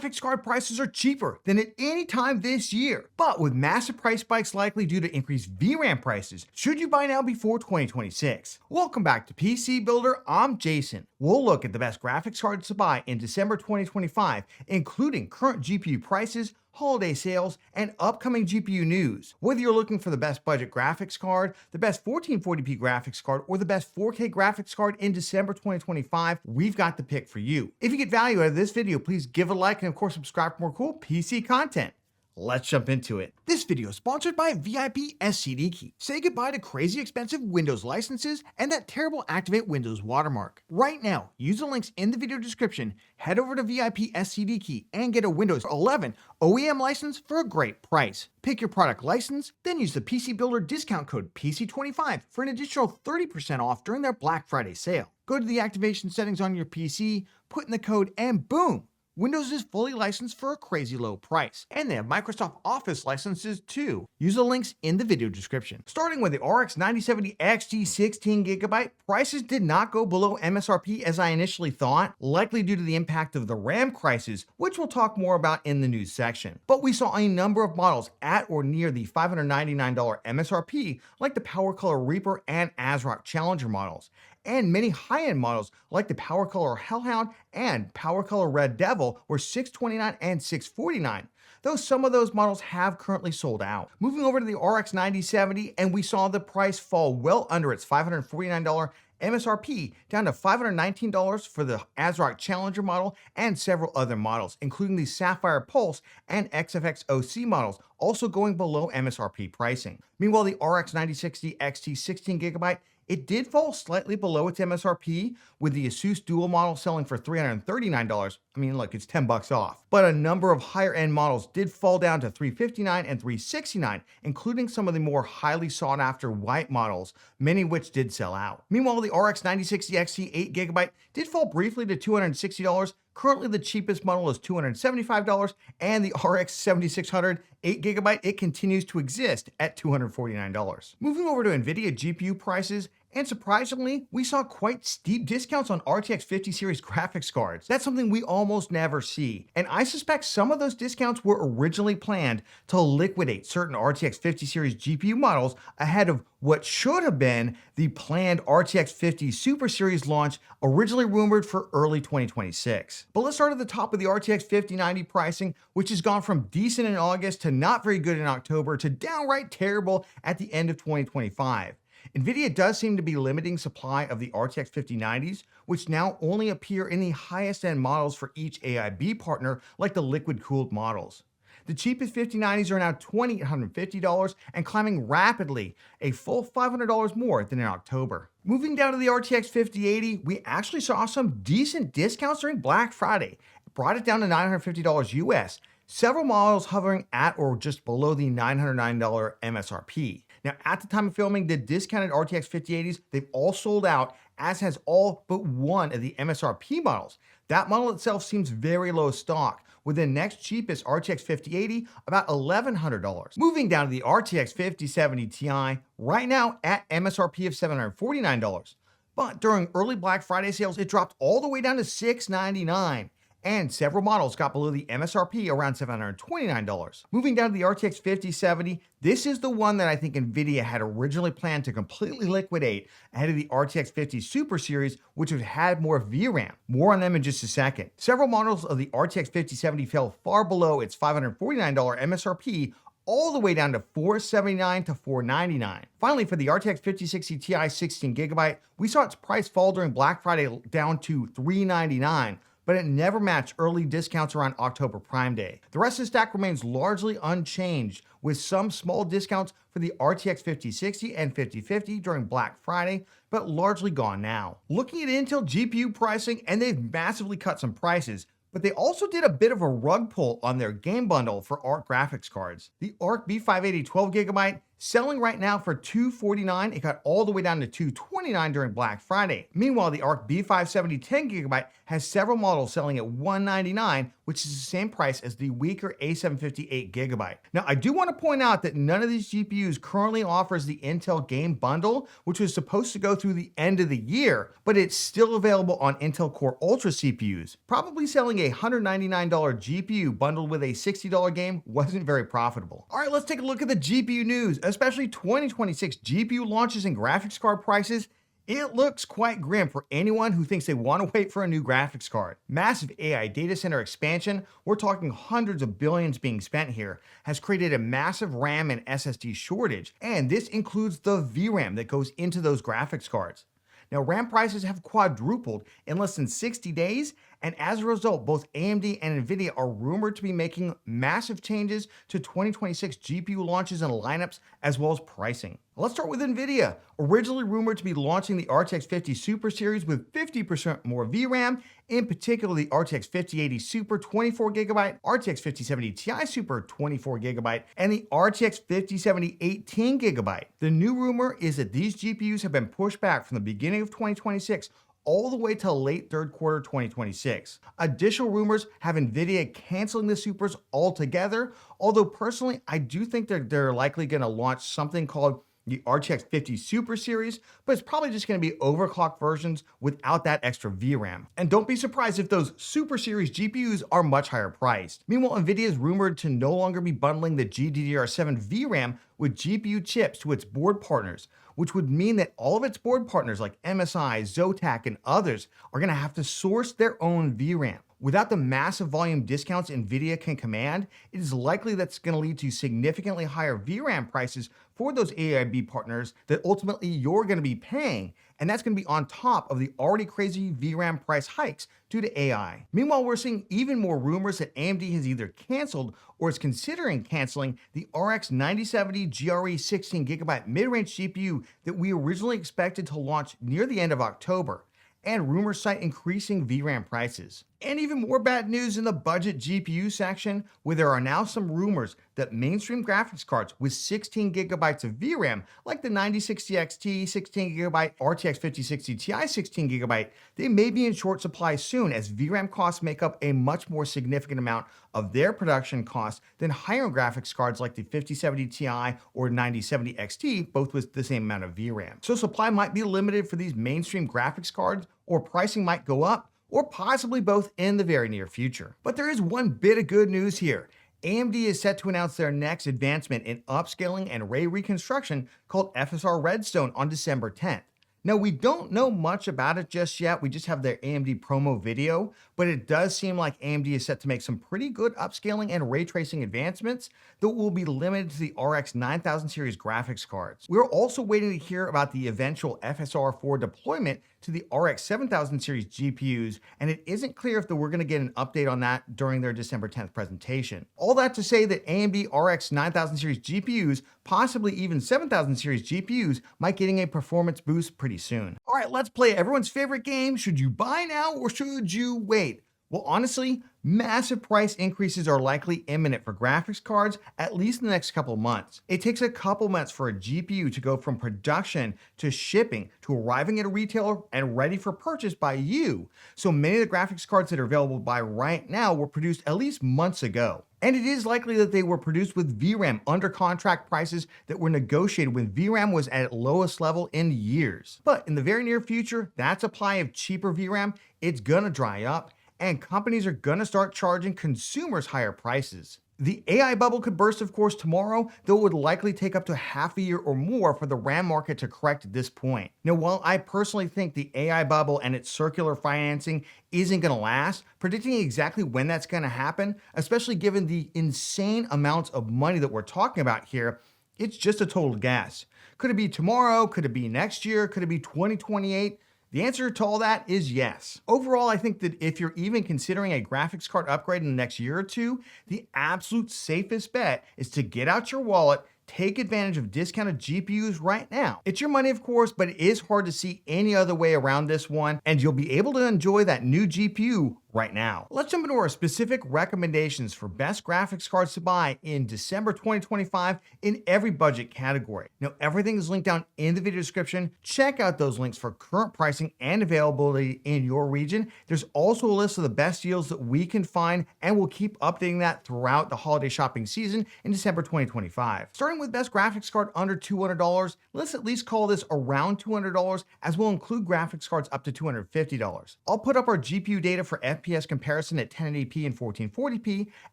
graphics card prices are cheaper than at any time this year, but with massive price spikes likely due to increased VRAM prices. Should you buy now before 2026? Welcome back to PC Builder, I'm Jason. We'll look at the best graphics cards to buy in December 2025, including current GPU prices, holiday sales, and upcoming GPU news. Whether you're looking for the best budget graphics card, the best 1440p graphics card, or the best 4K graphics card in December 2025, we've got the pick for you. If you get value out of this video, please give it a like and of course subscribe for more cool PC content. Let's jump into it. This video is sponsored by VIP SCD Key. Say goodbye to crazy expensive Windows licenses and that terrible Activate Windows watermark. Right now, use the links in the video description, head over to VIP SCD Key and get a Windows 11 OEM license for a great price. Pick your product license, then use the PC Builder discount code PC25 for an additional 30% off during their Black Friday sale. Go to the activation settings on your PC, put in the code, and boom! Windows is fully licensed for a crazy low price, and they have Microsoft Office licenses too. Use the links in the video description. Starting with the RX 9070 XT 16GB, prices did not go below MSRP as I initially thought, likely due to the impact of the RAM crisis, which we'll talk more about in the news section. But we saw a number of models at or near the $599 MSRP, like the PowerColor Reaper and ASRock Challenger models, and many high-end models like the PowerColor Hellhound and PowerColor Red Devil were $629 and $649, though some of those models have currently sold out. Moving over to the RX 9070, and we saw the price fall well under its $549 MSRP, down to $519 for the ASRock Challenger model and several other models, including the Sapphire Pulse and XFX OC models, also going below MSRP pricing. Meanwhile, the RX 9060 XT 16GB, it did fall slightly below its MSRP, with the Asus Dual model selling for $339. I mean, look, it's $10 off. But a number of higher end models did fall down to $359 and $369, including some of the more highly sought after white models, many of which did sell out. Meanwhile, the RX 9060 XT 8GB did fall briefly to $260. Currently, the cheapest model is $275, and the RX 7600 8GB, it continues to exist at $249. Moving over to NVIDIA GPU prices, and surprisingly, we saw quite steep discounts on RTX 50 series graphics cards. That's something we almost never see, and I suspect some of those discounts were originally planned to liquidate certain RTX 50 series GPU models ahead of what should have been the planned RTX 50 Super Series launch, originally rumored for early 2026. But let's start at the top of the RTX 5090 pricing, which has gone from decent in August to not very good in October to downright terrible at the end of 2025. NVIDIA does seem to be limiting supply of the RTX 5090s, which now only appear in the highest end models for each AIB partner, like the liquid-cooled models. The cheapest 5090s are now $2,850 and climbing rapidly, a full $500 more than in October. Moving down to the RTX 5080, we actually saw some decent discounts during Black Friday. It brought it down to $950 US, several models hovering at or just below the $909 MSRP. Now, at the time of filming, the discounted RTX 5080s, they've all sold out, as has all but one of the MSRP models. That model itself seems very low stock, with the next cheapest RTX 5080 about $1,100. Moving down to the RTX 5070 Ti, right now at MSRP of $749. But during early Black Friday sales, it dropped all the way down to $699. And several models got below the MSRP around $729. Moving down to the RTX 5070, this is the one that I think NVIDIA had originally planned to completely liquidate ahead of the RTX 50 Super Series, which would have more VRAM. More on them in just a second. Several models of the RTX 5070 fell far below its $549 MSRP, all the way down to $479 to $499. Finally, for the RTX 5060 Ti 16GB, we saw its price fall during Black Friday down to $399. But it never matched early discounts around October Prime Day. The rest of the stack remains largely unchanged, with some small discounts for the RTX 5060 and 5050 during Black Friday, but largely gone now. Looking at Intel GPU pricing, and they've massively cut some prices, but they also did a bit of a rug pull on their game bundle for ARC graphics cards. The ARC B580 12GB Selling right now for $249, it got all the way down to $229 during Black Friday. Meanwhile, the Arc B570 10GB has several models selling at $199, which is the same price as the weaker A750 8GB. Now, I do want to point out that none of these GPUs currently offers the Intel Game Bundle, which was supposed to go through the end of the year, but it's still available on Intel Core Ultra CPUs. Probably selling a $199 GPU bundled with a $60 game wasn't very profitable. All right, let's take a look at the GPU news, especially 2026 GPU launches and graphics card prices. It looks quite grim for anyone who thinks they want to wait for a new graphics card. Massive AI data center expansion, we're talking hundreds of billions being spent here, has created a massive RAM and SSD shortage, and this includes the VRAM that goes into those graphics cards. Now, RAM prices have quadrupled in less than 60 days, and as a result, both AMD and NVIDIA are rumored to be making massive changes to 2026 GPU launches and lineups, as well as pricing. Let's start with NVIDIA. Originally rumored to be launching the RTX 50 Super series with 50% more VRAM, in particular the RTX 5080 Super 24GB, RTX 5070 Ti Super 24GB, and the RTX 5070 18GB. The new rumor is that these GPUs have been pushed back from the beginning of 2026 all the way till late third quarter 2026. Additional rumors have NVIDIA canceling the Supers altogether, although personally, I do think they're likely going to launch something called the RTX 50 Super series, but it's probably just going to be overclocked versions without that extra VRAM. And don't be surprised if those Super series GPUs are much higher priced. Meanwhile, NVIDIA is rumored to no longer be bundling the GDDR7 VRAM with GPU chips to its board partners, which would mean that all of its board partners like MSI, Zotac, and others are going to have to source their own VRAM. Without the massive volume discounts NVIDIA can command, it is likely that's going to lead to significantly higher VRAM prices for those AIB partners that ultimately you're going to be paying, and that's going to be on top of the already crazy VRAM price hikes due to AI. Meanwhile, we're seeing even more rumors that AMD has either canceled or is considering canceling the RX 9070 GRE 16GB mid-range GPU that we originally expected to launch near the end of October, and rumors cite increasing VRAM prices. And even more bad news in the budget GPU section, where there are now some rumors that mainstream graphics cards with 16GB of VRAM, like the 9060 XT 16GB, RTX 5060 Ti 16GB, they may be in short supply soon, as VRAM costs make up a much more significant amount of their production costs than higher-end graphics cards like the 5070 Ti or 9070 XT, both with the same amount of VRAM. So supply might be limited for these mainstream graphics cards, or pricing might go up, or possibly both in the very near future. But there is one bit of good news here. AMD is set to announce their next advancement in upscaling and ray reconstruction called FSR Redstone on December 10th. Now, we don't know much about it just yet. We just have their AMD promo video, but it does seem like AMD is set to make some pretty good upscaling and ray tracing advancements that will be limited to the RX 9000 series graphics cards. We're also waiting to hear about the eventual FSR 4 deployment to the RX 7000 series GPUs, and it isn't clear if we're going to get an update on that during their December 10th presentation. All that to say that AMD RX 9000 series GPUs, possibly even 7000 series GPUs, might getting a performance boost pretty soon. All right, let's play everyone's favorite game. Should you buy now or should you wait? Well, honestly, massive price increases are likely imminent for graphics cards, at least in the next couple months. It takes a couple months for a GPU to go from production to shipping to arriving at a retailer and ready for purchase by you. So many of the graphics cards that are available by right now were produced at least months ago. And it is likely that they were produced with VRAM under contract prices that were negotiated when VRAM was at its lowest level in years. But in the very near future, that supply of cheaper VRAM, it's gonna dry up, and companies are gonna start charging consumers higher prices. The AI bubble could burst, of course, tomorrow, though it would likely take up to half a year or more for the RAM market to correct at this point. Now, while I personally think the AI bubble and its circular financing isn't gonna last, predicting exactly when that's gonna happen, especially given the insane amounts of money that we're talking about here, it's just a total guess. Could it be tomorrow? Could it be next year? Could it be 2028? The answer to all that is yes. Overall, I think that if you're even considering a graphics card upgrade in the next year or two, the absolute safest bet is to get out your wallet, take advantage of discounted GPUs right now. It's your money, of course, but it is hard to see any other way around this one, and you'll be able to enjoy that new GPU right now. Let's jump into our specific recommendations for best graphics cards to buy in December 2025 in every budget category. Now, everything is linked down in the video description. Check out those links for current pricing and availability in your region. There's also a list of the best deals that we can find, and we'll keep updating that throughout the holiday shopping season in December 2025. Starting with best graphics card under $200, let's at least call this around $200, as we'll include graphics cards up to $250. I'll put up our GPU data for FPS comparison at 1080p and 1440p,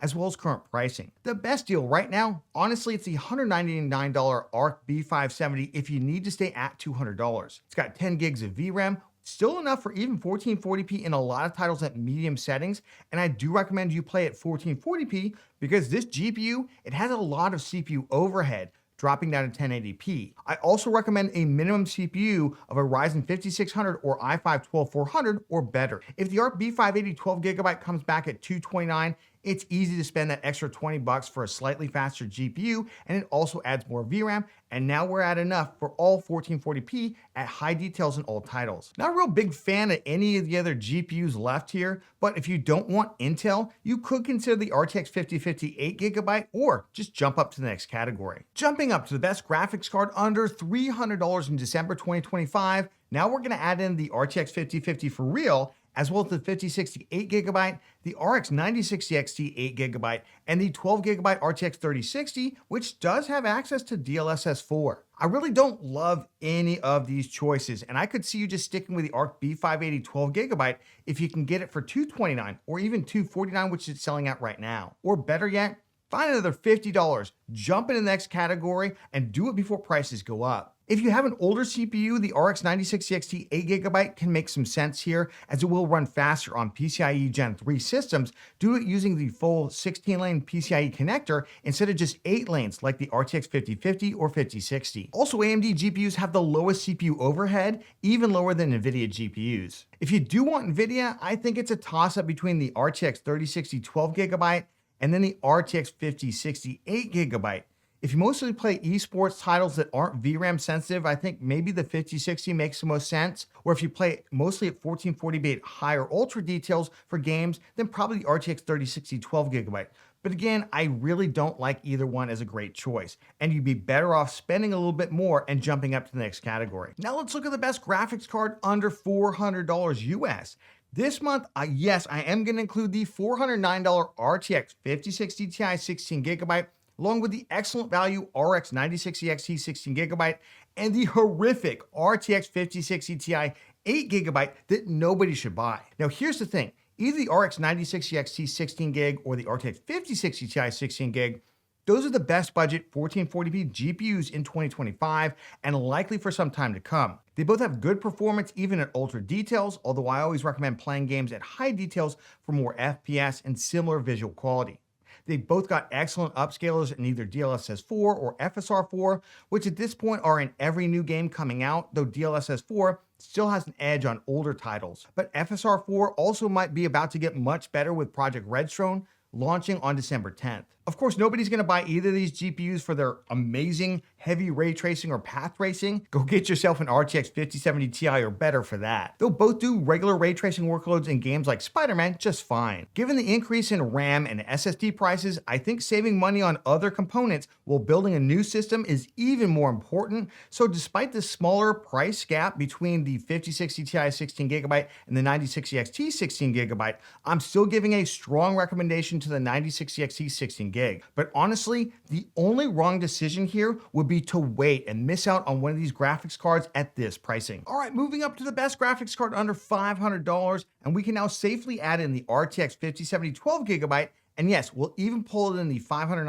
as well as current pricing. The best deal right now, honestly, it's the $199 Arc B570 if you need to stay at $200. It's got 10 gigs of VRAM, still enough for even 1440p in a lot of titles at medium settings, and I do recommend you play at 1440p because this GPU, it has a lot of CPU overhead, dropping down to 1080p. I also recommend a minimum CPU of a Ryzen 5600 or i5-12400 or better. If the Arc B580 12GB comes back at $229, it's easy to spend that extra $20 for a slightly faster GPU, and it also adds more VRAM, and now we're at enough for all 1440p at high details in all titles. Not a real big fan of any of the other GPUs left here, but if you don't want Intel, you could consider the RTX 5050 8GB or just jump up to the next category. Jumping up to the best graphics card under $300 in December 2025, now we're gonna add in the RTX 5050 for real, as well as the 5060 8GB, the RX 9060 XT 8GB, and the 12GB RTX 3060, which does have access to DLSS 4. I really don't love any of these choices, and I could see you just sticking with the Arc B580 12GB if you can get it for $229 or even $249, which it's selling at right now. Or better yet, find another $50, jump into the next category, and do it before prices go up. If you have an older CPU, the RX 9060 XT 8GB can make some sense here, as it will run faster on PCIe Gen 3 systems due to using the full 16-lane PCIe connector instead of just 8 lanes like the RTX 5050 or 5060. Also, AMD GPUs have the lowest CPU overhead, even lower than NVIDIA GPUs. If you do want NVIDIA, I think it's a toss-up between the RTX 3060 12GB and then the RTX 5060 8GB. If you mostly play esports titles that aren't VRAM sensitive, I think maybe the 5060 makes the most sense. Or if you play mostly at 1440p at higher ultra details for games, then probably the RTX 3060 12GB. But again, I really don't like either one as a great choice, and you'd be better off spending a little bit more and jumping up to the next category. Now let's look at the best graphics card under $400 US. This month, yes, I am going to include the $409 RTX 5060 Ti 16GB, along with the excellent value RX 9060 XT 16GB and the horrific RTX 5060 Ti 8GB that nobody should buy. Now here's the thing, either the RX 9060 XT 16GB or the RTX 5060 Ti 16GB, those are the best budget 1440p GPUs in 2025 and likely for some time to come. They both have good performance even at ultra details, although I always recommend playing games at high details for more FPS and similar visual quality. They both got excellent upscalers in either DLSS 4 or FSR 4, which at this point are in every new game coming out, though DLSS 4 still has an edge on older titles. But FSR 4 also might be about to get much better with Project Redstone launching on December 10th. Of course, nobody's going to buy either of these GPUs for their amazing heavy ray tracing or path tracing. Go get yourself an RTX 5070 Ti or better for that. They'll both do regular ray tracing workloads in games like Spider-Man just fine. Given the increase in RAM and SSD prices, I think saving money on other components while building a new system is even more important. So despite the smaller price gap between the 5060 Ti 16GB and the 9060 XT 16GB, I'm still giving a strong recommendation to the 9060 XT 16GB. But honestly, the only wrong decision here would be to wait and miss out on one of these graphics cards at this pricing. All right, moving up to the best graphics card under $500, and we can now safely add in the RTX 5070 12GB, and yes, we'll even pull it in the $519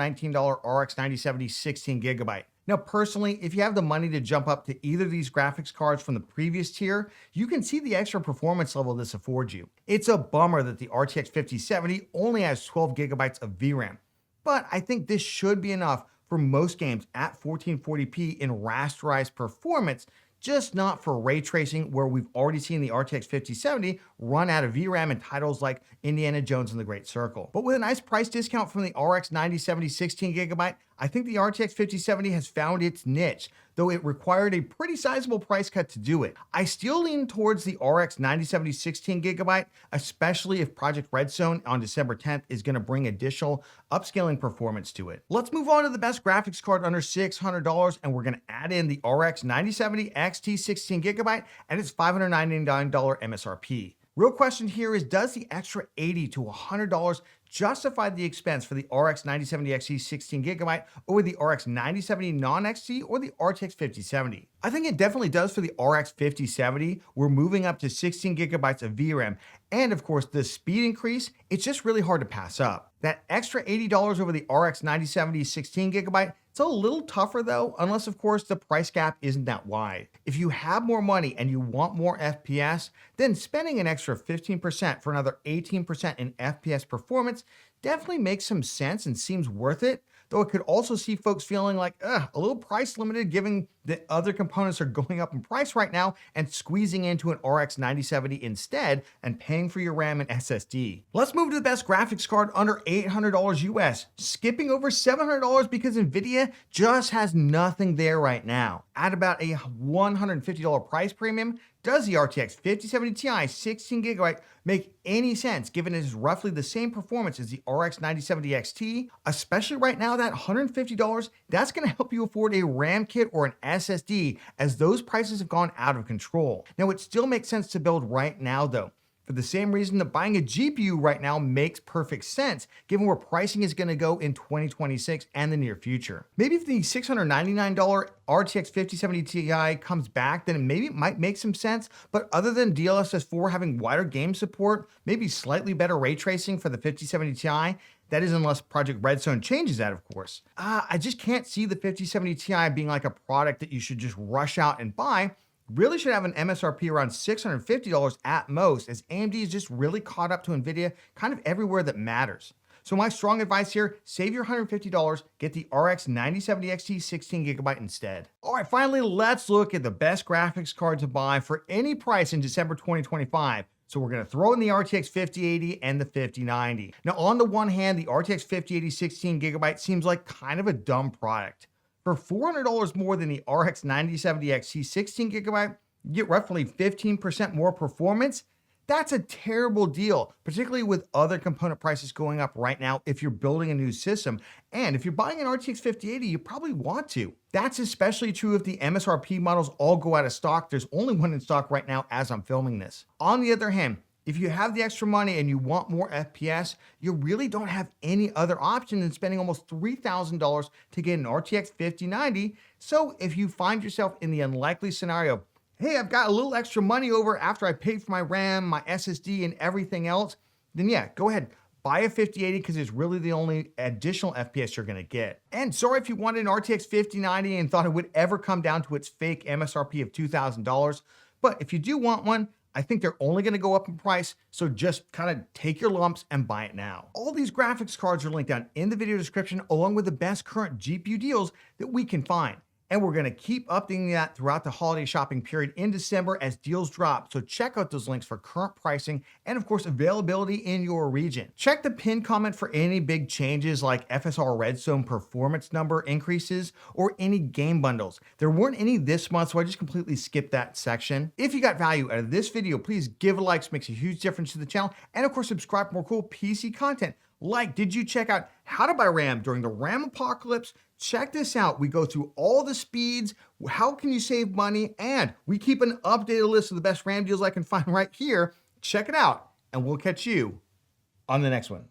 RX 9070 16GB. Now, personally, if you have the money to jump up to either of these graphics cards from the previous tier, you can see the extra performance level this affords you. It's a bummer that the RTX 5070 only has 12GB of VRAM, but I think this should be enough for most games at 1440p in rasterized performance, just not for ray tracing, where we've already seen the RTX 5070 run out of VRAM in titles like Indiana Jones and the Great Circle. But with a nice price discount from the RX 9070 16GB, I think the RTX 5070 has found its niche. though it required a pretty sizable price cut to do it. I still lean towards the RX 9070 16GB, especially if Project Redstone on December 10th is going to bring additional upscaling performance to it. Let's move on to the best graphics card under $600, and we're going to add in the RX 9070 XT 16GB at its $599 MSRP. Real question here is, does the extra $80 to $100 justify the expense for the RX 9070 XT 16GB over the RX 9070 non-XT or the RTX 5070? I think it definitely does for the RX 5070. We're moving up to 16GB of VRAM, and of course the speed increase, it's just really hard to pass up. That extra $80 over the RX 9070 16GB, it's a little tougher though, unless of course the price gap isn't that wide. If you have more money and you want more FPS, then spending an extra 15% for another 18% in FPS performance definitely makes some sense and seems worth it, though it could also see folks feeling like, a little price limited given that other components are going up in price right now and squeezing into an RX 9070 instead and paying for your RAM and SSD. Let's move to the best graphics card under $800 US, skipping over $700 because NVIDIA just has nothing there right now. At about a $150 price premium, does the RTX 5070 Ti 16GB make any sense given it is roughly the same performance as the RX 9070 XT? Especially right now, that $150, that's going to help you afford a RAM kit or an SSD, as those prices have gone out of control. Now, it still makes sense to build right now though, for the same reason that buying a GPU right now makes perfect sense, given where pricing is going to go in 2026 and the near future. Maybe if the $699 RTX 5070 Ti comes back, then maybe it might make some sense, but other than DLSS 4 having wider game support, maybe slightly better ray tracing for the 5070 Ti, that is unless Project Redstone changes that, of course. I just can't see the 5070 Ti being like a product that you should just rush out and buy. Really should have an MSRP around $650 at most, as AMD is just really caught up to NVIDIA kind of everywhere that matters. So my strong advice here, save your $150, get the RX 9070 XT 16GB instead. All right, finally, let's look at the best graphics card to buy for any price in December 2025. So we're going to throw in the RTX 5080 and the 5090. Now, on the one hand, the RTX 5080 16GB seems like kind of a dumb product. For $400 more than the RX 9070 XT 16GB, you get roughly 15% more performance. That's a terrible deal, particularly with other component prices going up right now if you're building a new system. And if you're buying an RTX 5080, you probably want to. That's especially true if the MSRP models all go out of stock. There's only one in stock right now as I'm filming this. On the other hand, if you have the extra money and you want more FPS, you really don't have any other option than spending almost $3,000 to get an RTX 5090. So if you find yourself in the unlikely scenario, hey, I've got a little extra money over after I paid for my RAM, my SSD, and everything else, then yeah, go ahead. Buy a 5080 because it's really the only additional FPS you're going to get. And sorry if you wanted an RTX 5090 and thought it would ever come down to its fake MSRP of $2,000. But if you do want one, I think they're only going to go up in price, so just kind of take your lumps and buy it now. All these graphics cards are linked down in the video description, along with the best current GPU deals that we can find. And we're going to keep updating that throughout the holiday shopping period in December as deals drop. So check out those links for current pricing and of course availability in your region. Check the pinned comment for any big changes like FSR Redstone performance number increases or any game bundles. There weren't any this month, so I just completely skipped that section. If you got value out of this video, please give a like. It makes a huge difference to the channel. And of course, subscribe for more cool PC content. Like, did you check out how to buy RAM during the RAM apocalypse? Check this out. We go through all the speeds, how can you save money, and we keep an updated list of the best RAM deals I can find right here. Check it out, and we'll catch you on the next one.